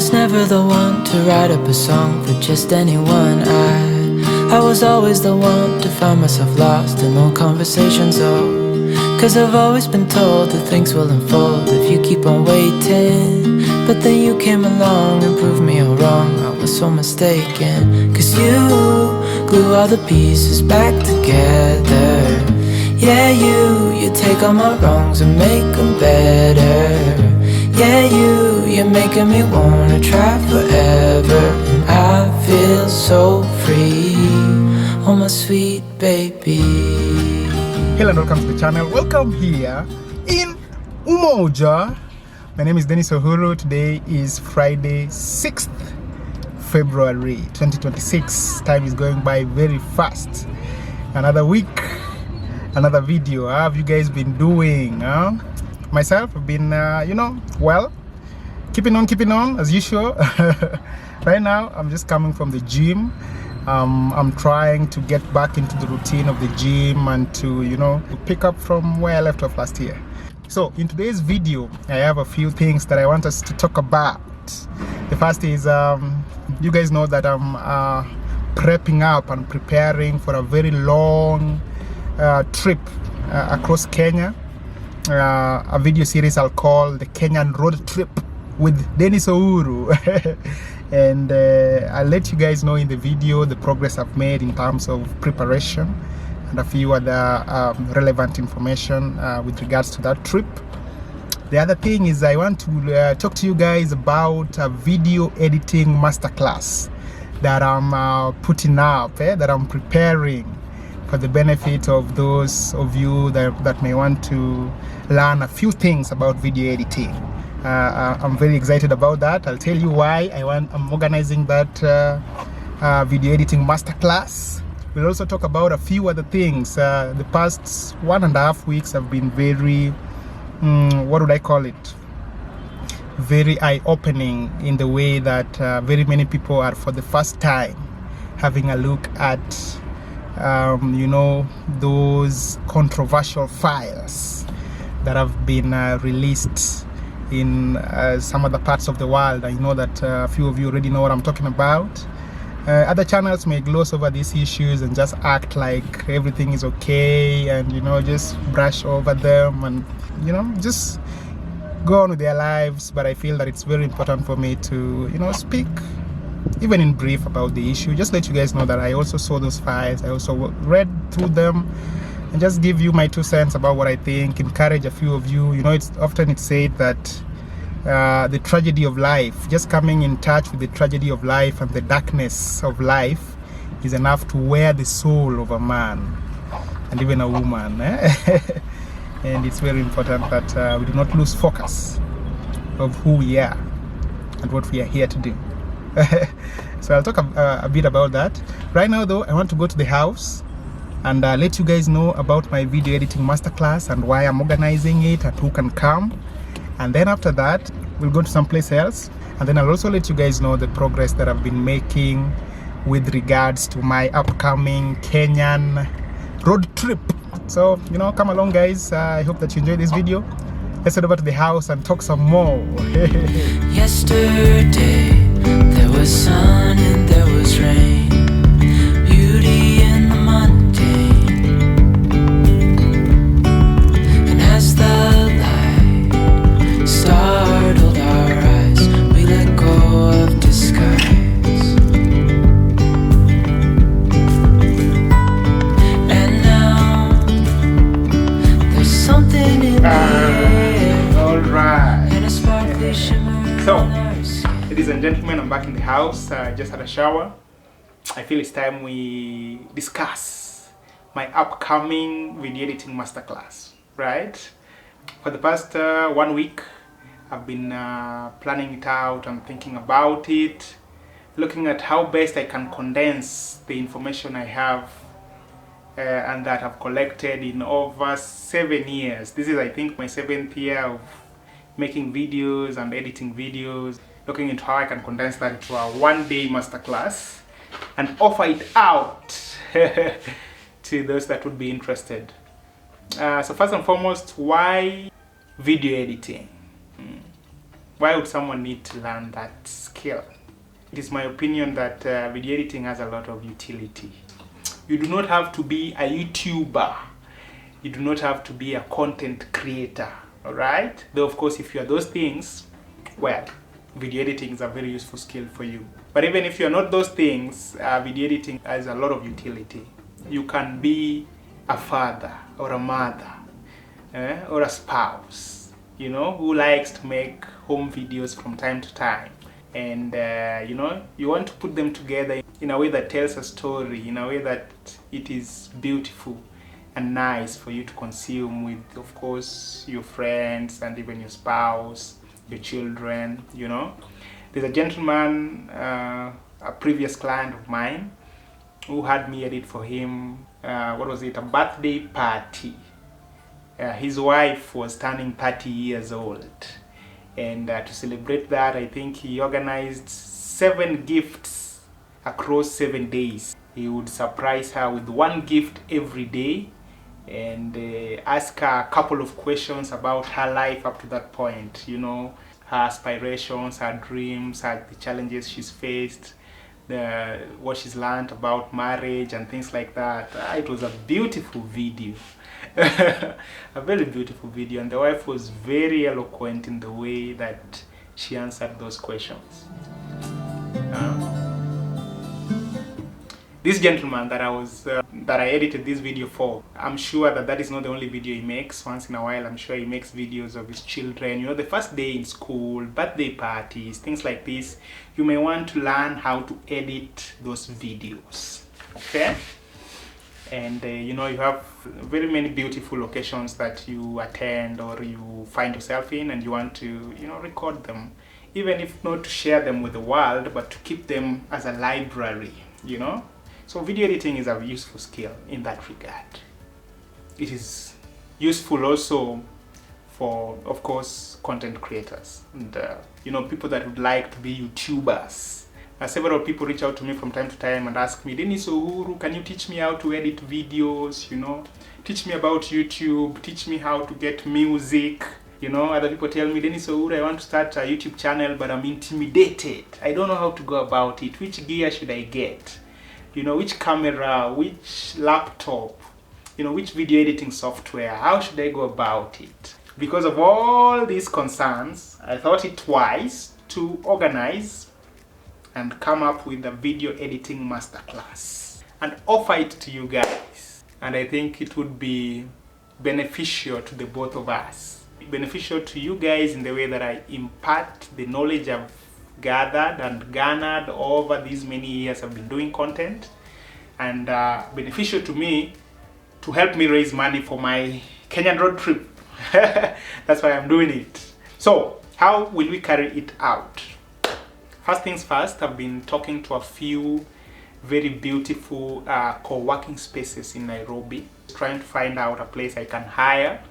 was never the one to write up a song for just anyone. I was always the one to find myself lost in old conversations, oh. Cause I've always been told that things will unfold if you keep on waiting. But then you came along and proved me all wrong. I was so mistaken. Cause you glue all the pieces back together. Yeah, you take all my wrongs and make them better. Yeah, you're making me wanna try forever. And I feel so free, oh my sweet baby. Hello and welcome to the channel. Welcome here in Umoja. My name is Dennis Uhuru. Today is Friday, 6th February 2026. Time is going by very fast. Another week, another video. How have you guys been doing? Myself, I've been, well, keeping on as usual. Right now, I'm just coming from the gym. I'm trying to get back into the routine of the gym and to, pick up from where I left off last year. So in today's video, I have a few things that I want us to talk about. The first is, you guys know that I'm prepping up and preparing for a very long trip across Kenya. A video series I'll call the Kenyan Road Trip with Dennis Uhuru. And I'll let you guys know in the video the progress I've made in terms of preparation and a few other relevant information with regards to that trip. The other thing is I want to talk to you guys about a video editing masterclass that I'm putting up, that I'm preparing for the benefit of those of you that may want to learn a few things about video editing. I'm very excited about that. I'll tell you why I'm organizing that video editing masterclass. We'll also talk about a few other things. The past 1.5 weeks have been very, what would I call it? Very eye-opening in the way that very many people are for the first time having a look at, those controversial files that have been released in some other parts of the world. I know that a few of you already know what I'm talking about. Other channels may gloss over these issues and just act like everything is okay and just brush over them and just go on with their lives. But I feel that it's very important for me to speak even in brief about the issue, just let you guys know that I also saw those files, I also read through them, and just give you my 2 cents about what I think, encourage a few of you. It's often said that the tragedy of life, just coming in touch with the tragedy of life and the darkness of life is enough to wear the soul of a man and even a woman. And it's very important that we do not lose focus of who we are and what we are here to do. So I'll talk a bit about that. Right now though, I want to go to the house and let you guys know about my video editing masterclass and why I'm organizing it and who can come. And then after that, we'll go to someplace else. And then I'll also let you guys know the progress that I've been making with regards to my upcoming Kenyan road trip. So, come along guys. I hope that you enjoyed this video. Let's head over to the house and talk some more. Yesterday, there was sun and there was rain. Beauty in the mundane. And as the light startled our eyes, we let go of disguise. And now there's something in the air. Alright. And a sparkly shimmer. So, ladies and gentlemen, I'm back in the house. I just had a shower. I feel it's time we discuss my upcoming video editing masterclass, right? For the past 1 week, I've been planning it out and thinking about it, looking at how best I can condense the information I have and that I've collected in over 7 years. This is, I think, my 7th year of making videos and editing videos, looking into how I can condense that into a 1-day masterclass and offer it out to those that would be interested. So first and foremost, why video editing? Why would someone need to learn that skill? It is my opinion that video editing has a lot of utility. You do not have to be a YouTuber. You do not have to be a content creator, all right? Though, of course, if you are those things, well, video editing is a very useful skill for you. But even if you are not those things, video editing has a lot of utility. You can be a father or a mother or a spouse, you know, who likes to make home videos from time to time. And, you know, you want to put them together in a way that tells a story, in a way that it is beautiful and nice for you to consume with, of course, your friends and even your spouse, your children, you know. There's a gentleman, a previous client of mine, who had me edit for him, a birthday party. His wife was turning 30 years old. And to celebrate that, I think he organized 7 gifts across 7 days. He would surprise her with 1 gift every day and ask her a couple of questions about her life up to that point, you know, her aspirations, her dreams, the challenges she's faced, what she's learned about marriage and things like that. It was a beautiful video. A very beautiful video, and the wife was very eloquent in the way that she answered those questions. This gentleman that I edited this video for, I'm sure that is not the only video he makes. Once in a while, I'm sure he makes videos of his children, you know, the first day in school, birthday parties, things like this. You may want to learn how to edit those videos, okay? And you know, you have very many beautiful occasions that you attend or you find yourself in, and you want to, you know, record them, even if not to share them with the world, but to keep them as a library, you know. So video editing is a useful skill in that regard. It is useful also for, of course, content creators and you know, people that would like to be YouTubers. Several people reach out to me from time to time and ask me, Denis Uhuru, can you teach me how to edit videos, you know? Teach me about YouTube, teach me how to get music. You know, other people tell me, Denis Uhuru, I want to start a YouTube channel, but I'm intimidated. I don't know how to go about it. Which gear should I get? You know, which camera, which laptop, you know, which video editing software? How should I go about it? Because of all these concerns, I thought it wise to organize and come up with a video editing masterclass and offer it to you guys. And I think it would be beneficial to the both of us. Beneficial to you guys in the way that I impart the knowledge I've gathered and garnered over these many years I've been doing content, and beneficial to me to help me raise money for my Kenyan road trip. That's why I'm doing it. So how will we carry it out? First things first, I've been talking to a few very beautiful co-working spaces in Nairobi, trying to find out a place I can hire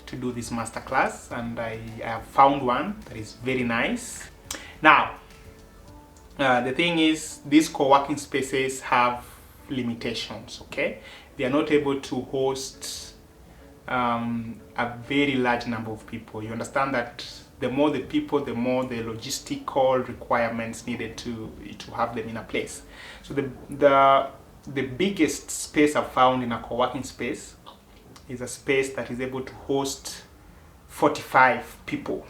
to do this masterclass, and I have found one that is very nice. Now, the thing is, these co-working spaces have limitations, okay? They are not able to host a very large number of people. You understand that the more the people, the more the logistical requirements needed to have them in a place. So the biggest space I've found in a co-working space is a space that is able to host 45 people.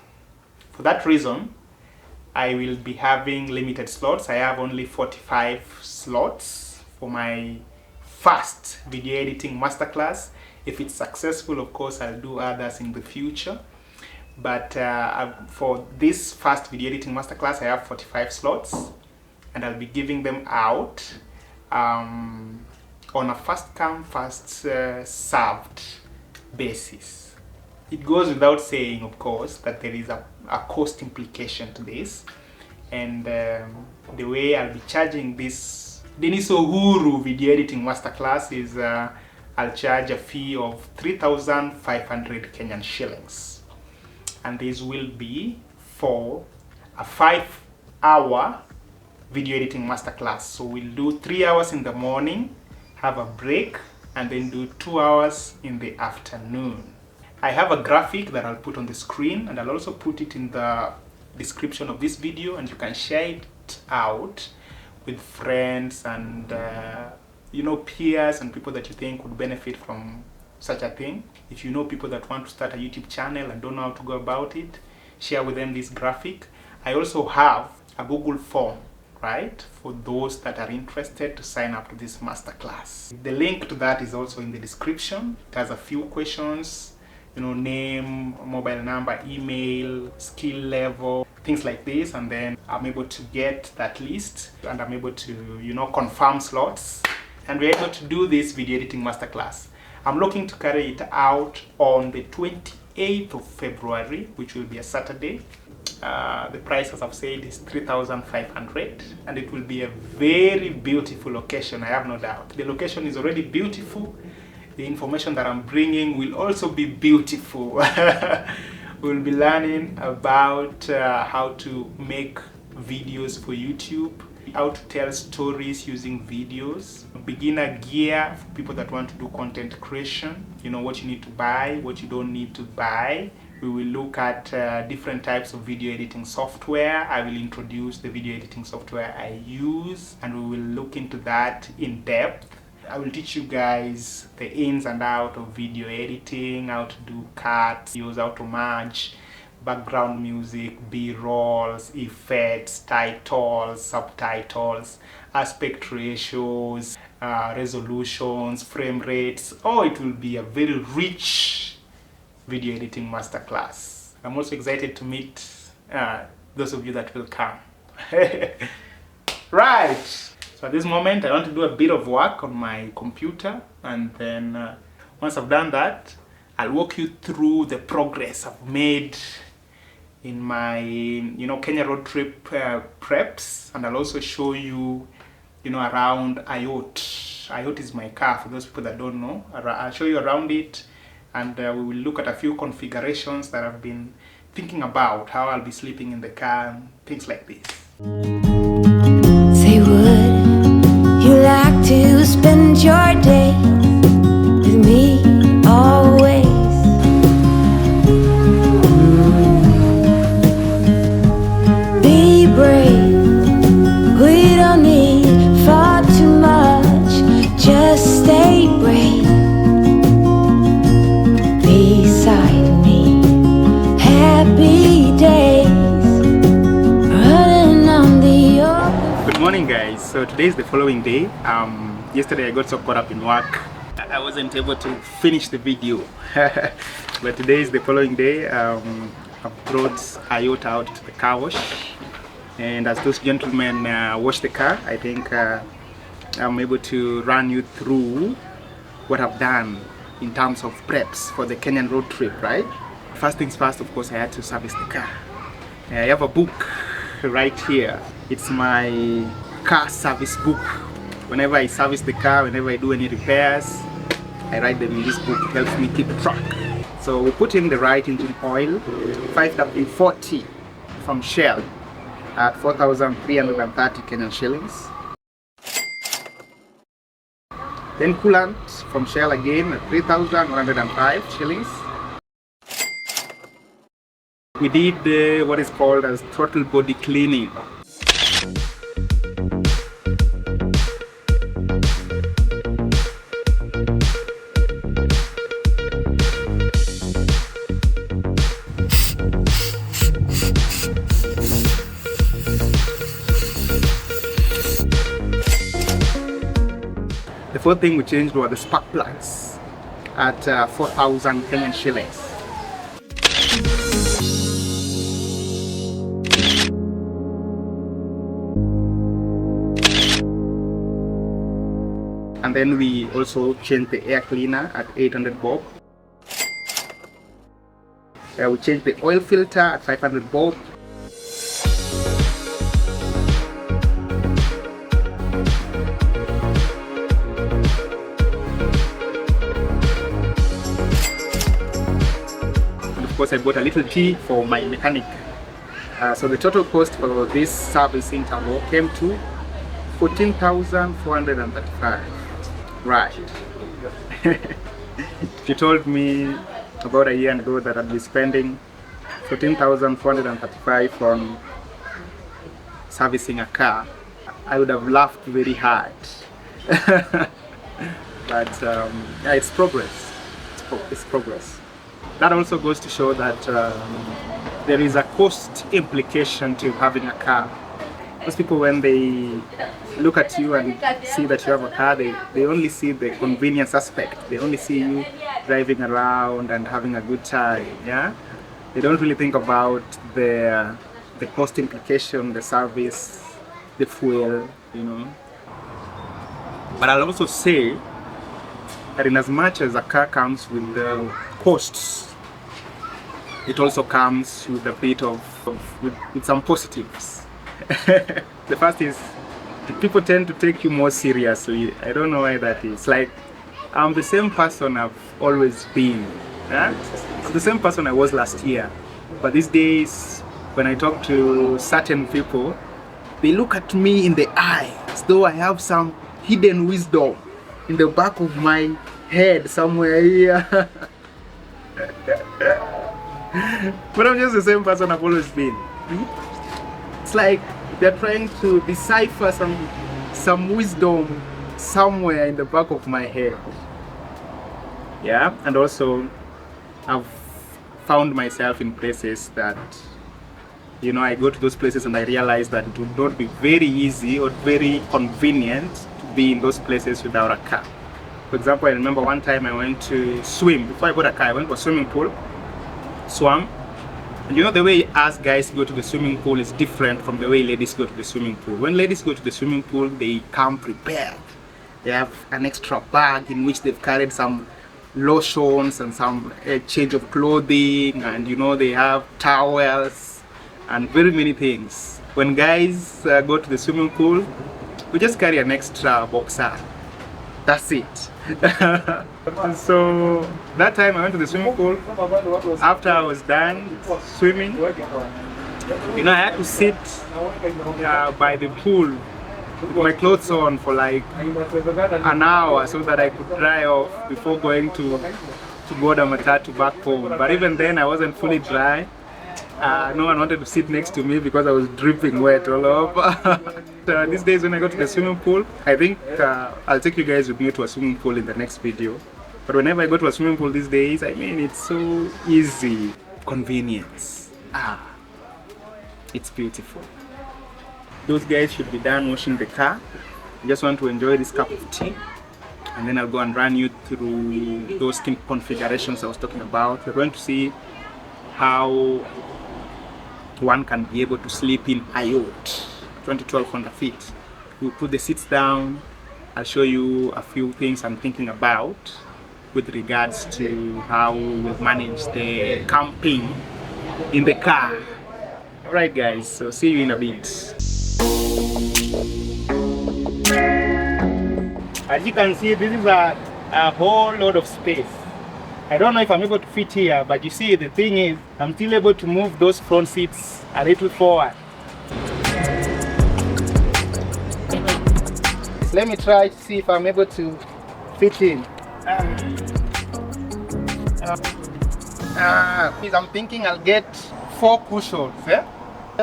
For that reason, I will be having limited slots. I have only 45 slots for my first video editing masterclass. If it's successful, of course, I'll do others in the future. But for this first video editing masterclass, I have 45 slots, and I'll be giving them out on a first come, first served basis. It goes without saying, of course, that there is a cost implication to this, and the way I'll be charging this Denis Uhuru video editing masterclass is I'll charge a fee of 3,500 Kenyan shillings. And this will be for a 5-hour video editing masterclass. So we'll do 3 hours in the morning, have a break, and then do 2 hours in the afternoon. I have a graphic that I'll put on the screen, and I'll also put it in the description of this video, and you can share it out with friends and peers and people that you think would benefit from such a thing. If you know people that want to start a YouTube channel and don't know how to go about it, share with them this graphic. I also have a Google form, right, for those that are interested to sign up to this masterclass. The link to that is also in the description. It has a few questions, name, mobile number, email, skill level, things like this, and then I'm able to get that list and I'm able to confirm slots, and we're able to do this video editing masterclass. I'm looking to carry it out on the 28th of February, which will be a Saturday. The price, as I've said, is 3,500, and it will be a very beautiful location, I have no doubt. The location is already beautiful. The information that I'm bringing will also be beautiful. We'll be learning about how to make videos for YouTube, how to tell stories using videos, beginner gear for people that want to do content creation, what you need to buy, what you don't need to buy. We will look at different types of video editing software. I will introduce the video editing software I use, and we will look into that in depth. I will teach you guys the ins and outs of video editing, how to do cuts, how to merge background music, B-rolls, effects, titles, subtitles, aspect ratios, resolutions, frame rates. It will be a very rich video editing masterclass. I'm also excited to meet those of you that will come. Right. So at this moment, I want to do a bit of work on my computer, and then once I've done that, I'll walk you through the progress I've made in my Kenya road trip preps, and I'll also show you around IOT. IOT is my car, for those people that don't know. I'll show you around it, and we will look at a few configurations that I've been thinking about, how I'll be sleeping in the car, and things like this. Say, would you like to spend your day with me always? Be brave, we don't need far too much, just stay brave beside me. Happy days running on the open. Good morning, guys. So today is the following day. Yesterday I got so caught up in work I wasn't able to finish the video. But today is the following day. I've brought IOTA out to the car wash, and as those gentlemen wash the car, I think I'm able to run you through what I've done in terms of preps for the Kenyan road trip, right? First things first, of course, I had to service the car. I have a book right here. It's my car service book. Whenever I service the car, whenever I do any repairs, I write them in this book. It helps me keep track. So we put in the right engine oil, 5W40 from Shell at 4,330 Kenyan shillings. Then coolant from Shell again at 3,105 shillings. We did what is called as throttle body cleaning. The fourth thing we changed were the spark plugs at 4,000 Kenyan shillings. And then we also changed the air cleaner at 800 bob. We changed the oil filter at 500 bob. Of course, I bought a little tea for my mechanic. So the total cost for this service interval came to 14,435. Right. If you told me about a year ago that I'd be spending 14,435 on servicing a car, I would have laughed very hard. But yeah, it's progress. It's progress. That also goes to show that there is a cost implication to having a car. Most people, when they look at you and see that you have a car, they only see the convenience aspect. They only see you driving around and having a good time. Yeah, they don't really think about the cost implication, the service, the fuel, you know. But I'll also say that in as much as a car comes with the costs, it also comes with a bit of with some positives. The first is people tend to take you more seriously. I don't know why that is. Like, I'm the same person I've always been. Yeah? I'm the same person I was last year. But these days, when I talk to certain people, they look at me in the eye as though I have some hidden wisdom in the back of my head somewhere here. But I'm just the same person I've always been. It's like they're trying to decipher some wisdom somewhere in the back of my head. Yeah, and also I've found myself in places that, you know, I go to those places and I realize that it would not be very easy or very convenient to be in those places without a car. For example, I remember one time I went to swim. Before I bought a car, I went to a swimming pool, swam. And you know, the way us guys go to the swimming pool is different from the way ladies go to the swimming pool. When ladies go to the swimming pool, they come prepared. They have an extra bag in which they've carried some lotions and some change of clothing, and you know, they have towels and very many things. When guys go to the swimming pool, we just carry an extra boxer. That's it. So that time I went to the swimming pool. After I was done swimming, you know, I had to sit by the pool with my clothes on for like an hour so that I could dry off before going to go the matatu back home. But even then I wasn't fully dry. No one wanted to sit next to me because I was dripping wet all over. These days when I go to the swimming pool, I think I'll take you guys with me to a swimming pool in the next video. But whenever I go to a swimming pool these days, I mean, it's so easy. Convenience. It's beautiful. Those guys should be done washing the car. I just want to enjoy this cup of tea, and then I'll go and run you through those configurations I was talking about. We're going to see how one can be able to sleep in a yacht, 1200 feet. You put the seats down. I'll show you a few things I'm thinking about with regards to how we'll manage the camping in the car. Alright guys, so see you in a bit. As you can see, this is a whole lot of space. I don't know if I'm able to fit here, but you see, the thing is, I'm still able to move those front seats a little forward. Let me try to see if I'm able to fit in. I'm thinking I'll get 4 cushions. Yeah?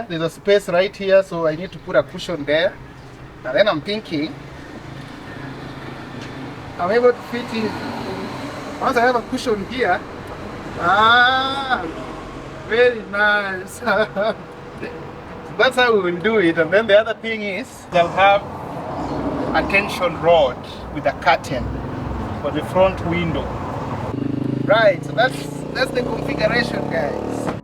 There's a space right here, so I need to put a cushion there. And then I'm thinking I'm able to fit in. Once I have a cushion here, very nice. That's how we will do it. And then the other thing is, they'll have a tension rod with a curtain for the front window. Right, so that's the configuration, guys.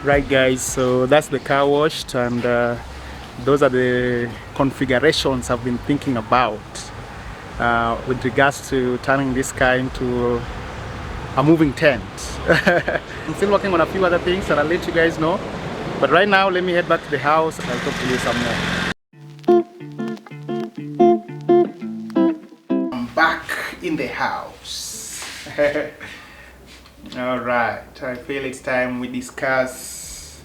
Right guys, so that's the car washed, and those are the configurations I've been thinking about with regards to turning this car into a moving tent. I'm still working on a few other things that I'll let you guys know, but right now let me head back to the house and I'll talk to you some more. I'm back in the house. Alright, I feel it's time we discuss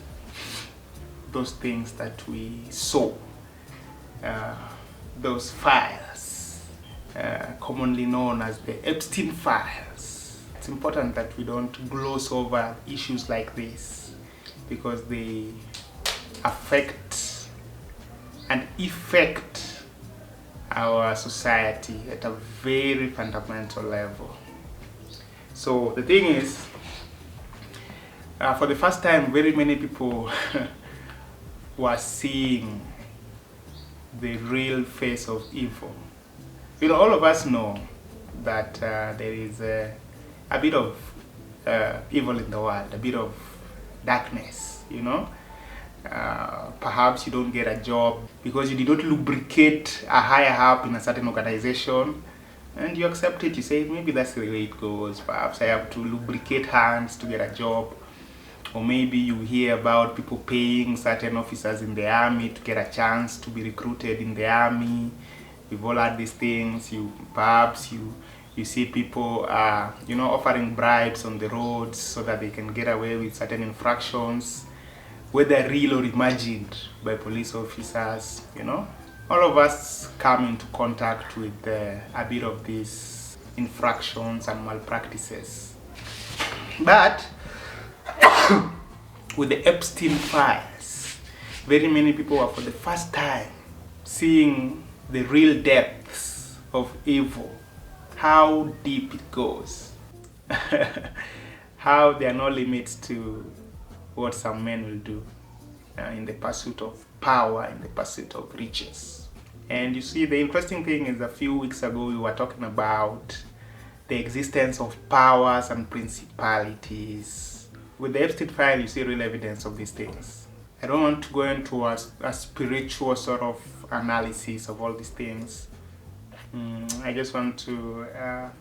those things that we saw, those files, commonly known as the Epstein files. It's important that we don't gloss over issues like this because they affect and effect our society at a very fundamental level. So the thing is, for the first time, very many people were seeing the real face of evil. You know, all of us know that there is a bit of evil in the world, a bit of darkness, you know. Perhaps you don't get a job because you did not lubricate a higher up in a certain organization, and you accept it. You say, maybe that's the way it goes. Perhaps I have to lubricate hands to get a job. Or maybe you hear about people paying certain officers in the army to get a chance to be recruited in the army. We've all had these things. Perhaps you see people offering bribes on the roads so that they can get away with certain infractions, whether real or imagined by police officers. You know, all of us come into contact with a bit of these infractions and malpractices. But with the Epstein files, very many people are for the first time seeing the real depths of evil, how deep it goes, how there are no limits to what some men will do in the pursuit of power, in the pursuit of riches. And you see, the interesting thing is, a few weeks ago we were talking about the existence of powers and principalities. With the Epstein file, you see real evidence of these things. I don't want to go into a spiritual sort of analysis of all these things. I just want to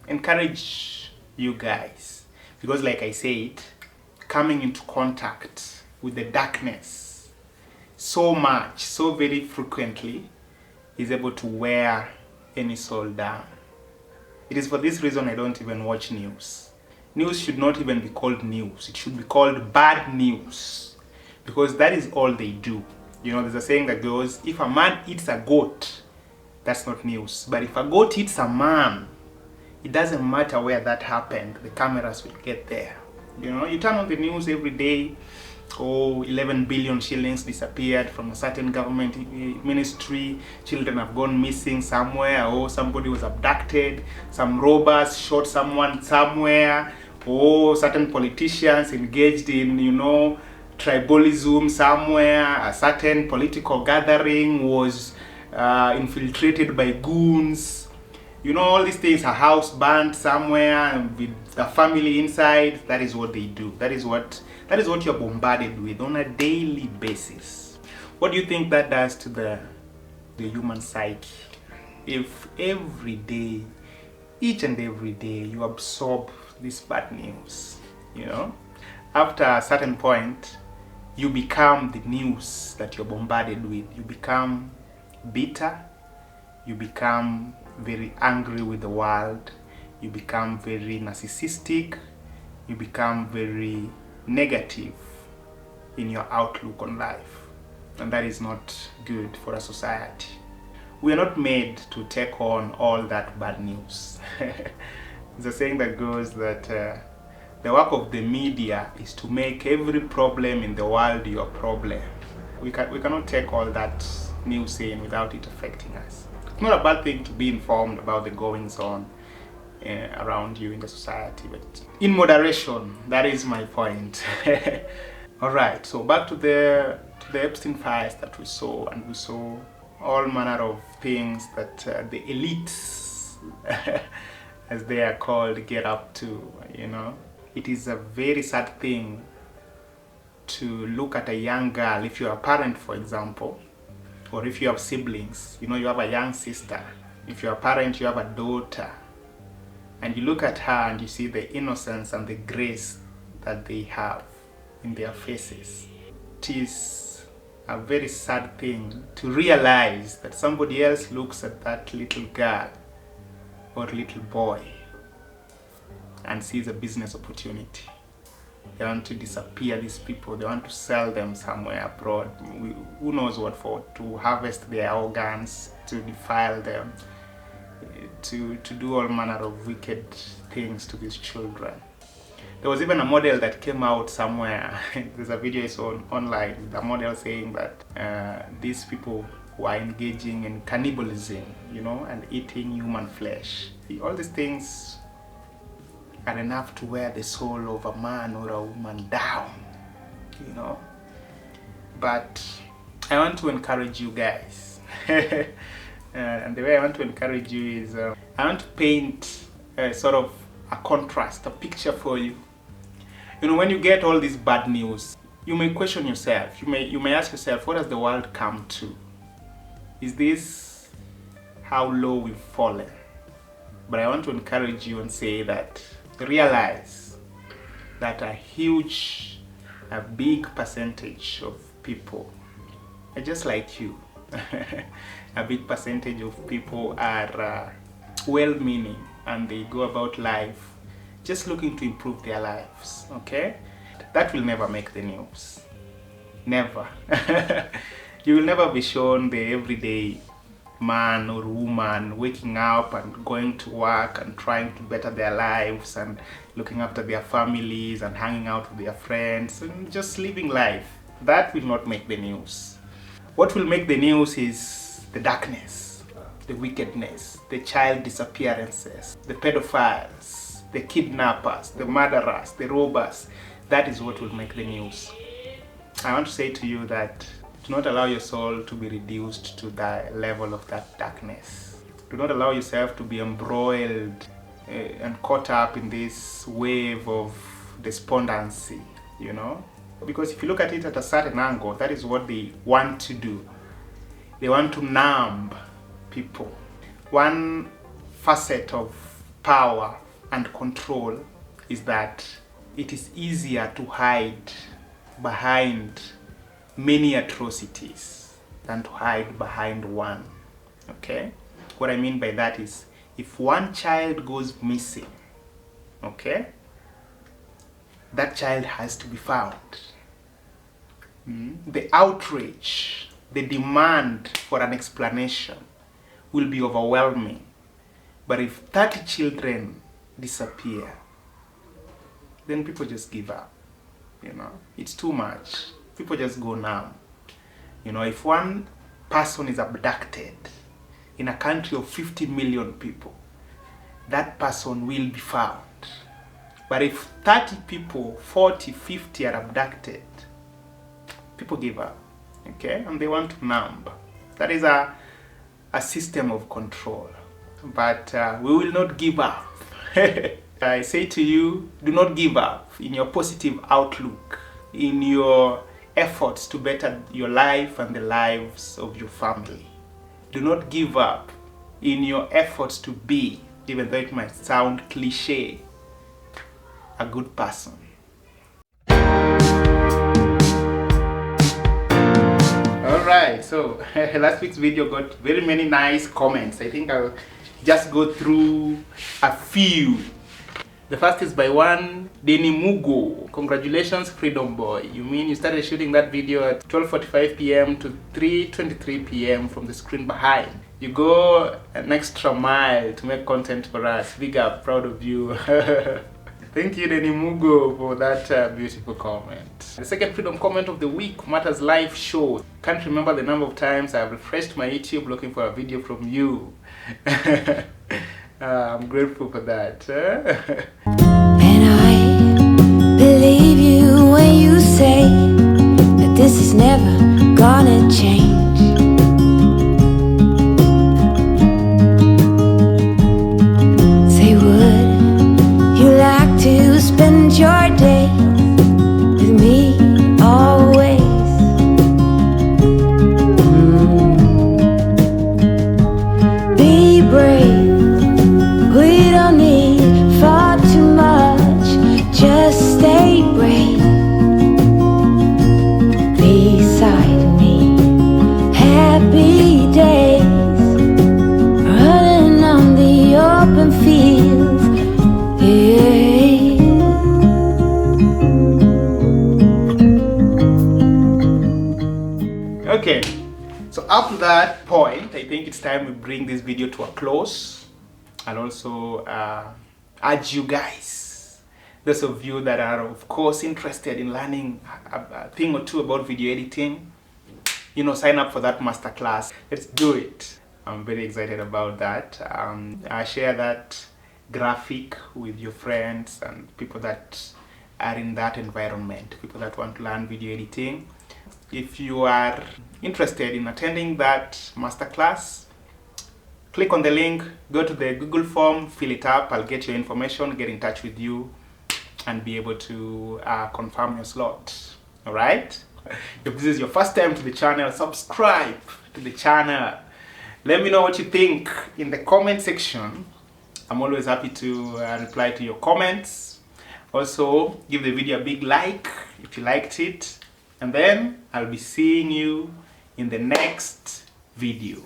encourage you guys, because like I said, coming into contact with the darkness so much, so very frequently, is able to wear any soul down. It is for this reason I don't even watch news. News should not even be called news. It should be called bad news, because that is all they do. You know, there's a saying that goes, if a man eats a goat, that's not news. But if a goat eats a man, it doesn't matter where that happened, the cameras will get there. You know, you turn on the news every day, 11 billion shillings disappeared from a certain government ministry, children have gone missing somewhere, somebody was abducted, some robbers shot someone somewhere, certain politicians engaged in, tribalism somewhere, a certain political gathering was infiltrated by goons. You know, all these things, a house burned somewhere with a family inside. That is what they do. That is what you're bombarded with on a daily basis. What do you think that does to the human psyche? If every day, each and every day, you absorb this bad news, after a certain point, you become the news that you're bombarded with. You become bitter, you become very angry with the world, you become very narcissistic, you become very negative in your outlook on life, and that is not good for a society. We are not made to take on all that bad news. There's a saying that goes that the work of the media is to make every problem in the world your problem. We cannot take all that news in without it affecting us. It's not a bad thing to be informed about the goings on around you in the society, but in moderation. That is my point. All right, so back to the Epstein files that we saw, and we saw all manner of things that the elites, as they are called, get up to. It is a very sad thing to look at a young girl, if you're a parent, for example, or if you have siblings, you have a young sister. If you're a parent, you have a daughter, and you look at her and you see the innocence and the grace that they have in their faces. It is a very sad thing to realize that somebody else looks at that little girl or little boy and sees a business opportunity. They want to disappear these people. They want to sell them somewhere abroad. Who knows what for? To harvest their organs, to defile them, to do all manner of wicked things to these children. There was even a model that came out somewhere. There's a video I saw online. The model saying that these people were engaging in cannibalism, you know, and eating human flesh. All these things are enough to wear the soul of a man or a woman down, you know. But I want to encourage you guys. And the way I want to encourage you is I want to paint sort of a contrast, a picture for you. You know, when you get all this bad news, you may question yourself. You may ask yourself, what has the world come to? Is this how low we've fallen? But I want to encourage you and say that realize that a big percentage of people are just like you. A big percentage of people are well-meaning, and they go about life just looking to improve their lives, okay? That will never make the news. Never. You will never be shown the everyday man or woman waking up and going to work and trying to better their lives and looking after their families and hanging out with their friends and just living life. That will not make the news. What will make the news is the darkness, the wickedness, the child disappearances, the pedophiles, the kidnappers, the murderers, the robbers. That is what will make the news. I want to say to you that do not allow your soul to be reduced to the level of that darkness. Do not allow yourself to be embroiled and caught up in this wave of despondency, you know. Because if you look at it at a certain angle, that is what they want to do. They want to numb people. One facet of power and control is that it is easier to hide behind many atrocities than to hide behind one. Okay? What I mean by that is, if one child goes missing, okay, that child has to be found. The outrage, the demand for an explanation will be overwhelming. But if 30 children disappear, then people just give up. You know, it's too much. People just go numb. You know, if one person is abducted in a country of 50 million people, that person will be found. But if 30 people, 40, 50 are abducted, people give up, okay? And they want to numb. That is a system of control. But we will not give up. I say to you, do not give up in your positive outlook, in your efforts to better your life and the lives of your family. Do not give up in your efforts to be, even though it might sound cliche, a good person. Alright, so last week's video got very many nice comments. I think I'll just go through a few. The first is by one Denny Mugo. Congratulations, Freedom Boy. You mean you started shooting that video at 12:45 p.m. to 3:23 p.m. from the screen behind. You go an extra mile to make content for us. Big up, proud of you. Thank you, Denny Mugo, for that beautiful comment. The second Freedom comment of the week, Matters Live Show. Can't remember the number of times I've refreshed my YouTube looking for a video from you. I'm grateful for that. And I believe you when you say that this is never gonna change. Say, would you like to spend your day with me always? Be brave. We don't need far too Okay, so up to that point, I think it's time we bring this video to a close. And also urge you guys, those of you that are of course interested in learning a thing or two about video editing, you know, sign up for that masterclass. Let's do it. I'm very excited about that. I share that graphic with your friends and people that are in that environment, people that want to learn video editing. If you are interested in attending that masterclass, click on the link, go to the Google form, fill it up. I'll get your information, get in touch with you, and be able to confirm your slot. All right? If this is your first time to the channel, subscribe to the channel. Let me know what you think in the comment section. I'm always happy to reply to your comments. Also, give the video a big like if you liked it. And then I'll be seeing you in the next video.